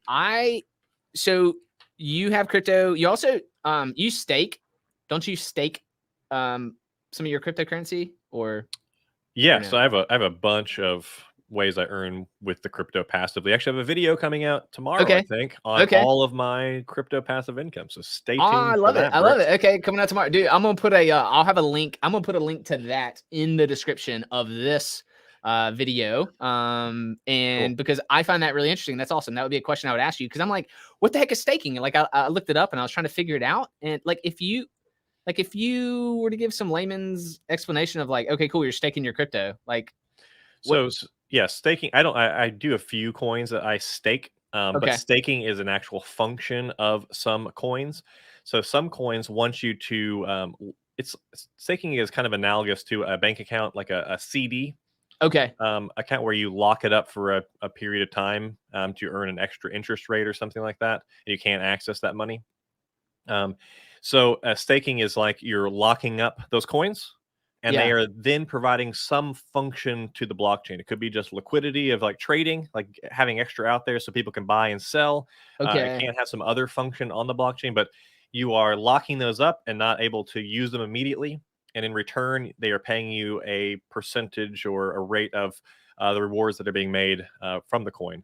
I so you have crypto. You also you stake. Don't you stake some of your cryptocurrency or Yeah, no? so I have a bunch of ways I earn with the crypto passively. Actually, I have a video coming out tomorrow, I Okay. think, on Okay. all of my crypto passive income. So stay Oh, I tuned for love it. that, I love it. Brooks. Okay, coming out tomorrow, dude. I'm gonna put a. I'll have a link. I'm gonna put a link to that in the description of this video. Cool. And because I find that really interesting. That's awesome. That would be a question I would ask you because I'm like, what the heck is staking? And like, I looked it up and I was trying to figure it out. And like, if you were to give some layman's explanation of like, okay, cool, you're staking your crypto. Like, what? So yeah, staking. I do a few coins that I stake, but Okay. staking is an actual function of some coins. So some coins want you to. It's staking is kind of analogous to a bank account, like a CD Okay. account where you lock it up for a period of time to earn an extra interest rate or something like that. And you can't access that money. Um, staking is like you're locking up those coins, and they Yeah. are then providing some function to the blockchain. It could be just liquidity of like trading, like having extra out there so people can buy and sell. It Okay. can have some other function on the blockchain, but you are locking those up and not able to use them immediately. And in return, they are paying you a percentage or a rate of the rewards that are being made from the coin.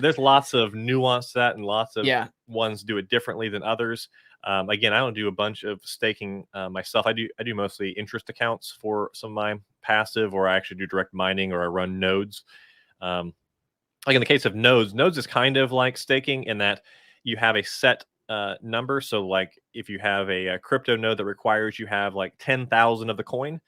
There's lots of nuance to that, and lots of Yeah. ones do it differently than others. Again, I don't do a bunch of staking myself. I do mostly interest accounts for some of my passive, or I actually do direct mining, or I run nodes. Um, like in the case of nodes is kind of like staking in that you have a set number. So like if you have a crypto node that requires you have like 10,000 of the coin,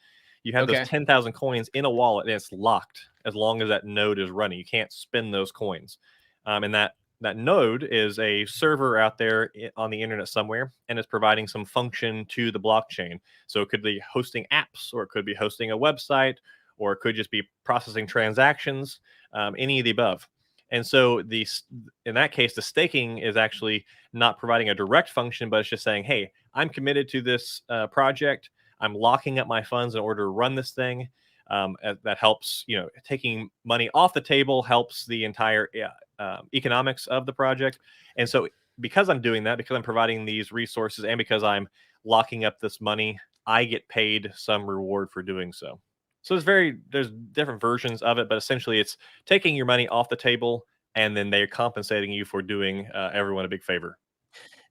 you have those Okay. 10,000 coins in a wallet and it's locked as long as that node is running. You can't spend those coins. And that node is a server out there on the internet somewhere, and it's providing some function to the blockchain. So it could be hosting apps, or it could be hosting a website, or it could just be processing transactions, any of the above. And so in that case, the staking is actually not providing a direct function, but it's just saying, "Hey, I'm committed to this project. I'm locking up my funds in order to run this thing." That helps, taking money off the table helps the entire economics of the project. And so, because I'm doing that, because I'm providing these resources, and because I'm locking up this money, I get paid some reward for doing so. So there's different versions of it, but essentially it's taking your money off the table, and then they're compensating you for doing everyone a big favor.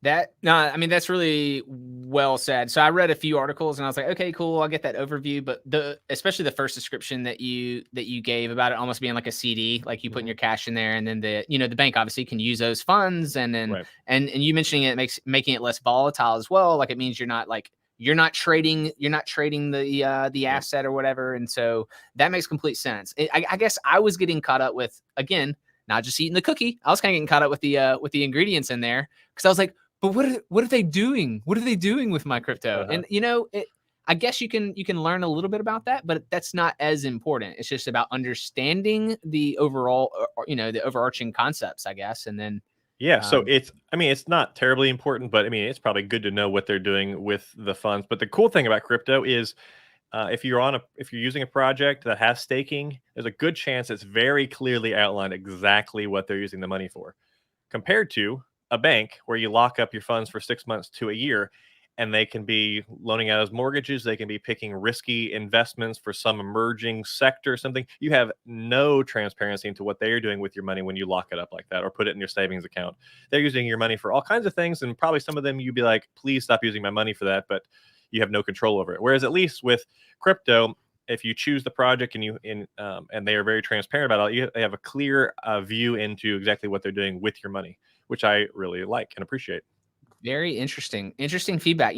That no, I mean that's really well said. So I read a few articles and I was like, okay, cool, I'll get that overview. But especially the first description that you gave about it almost being like a CD, like you putting Mhm. your cash in there, and then the bank obviously can use those funds, and then Right. and you mentioning it makes making it less volatile as well. Like it means you're not trading the Yep. asset or whatever, and so that makes complete sense. I guess I was getting caught up with, again, not just eating the cookie. I was kind of getting caught up with the ingredients in there because I was like, but what are they doing? What are they doing with my crypto? Uh-huh. And I guess you can learn a little bit about that, but that's not as important. It's just about understanding the overall, the overarching concepts, I guess. And then, Yeah, so um, it's not terribly important, but I mean, it's probably good to know what they're doing with the funds. But the cool thing about crypto is, if you're using a project that has staking, there's a good chance it's very clearly outlined exactly what they're using the money for, compared to a bank where you lock up your funds for 6 months to a year, and they can be loaning out as mortgages. They can be picking risky investments for some emerging sector or something. You have no transparency into what they are doing with your money when you lock it up like that or put it in your savings account. They're using your money for all kinds of things, and probably some of them you'd be like, please stop using my money for that, but you have no control over it. Whereas at least with crypto, if you choose the project and they are very transparent about it, they have a clear view into exactly what they're doing with your money, which I really like and appreciate. very interesting feedback.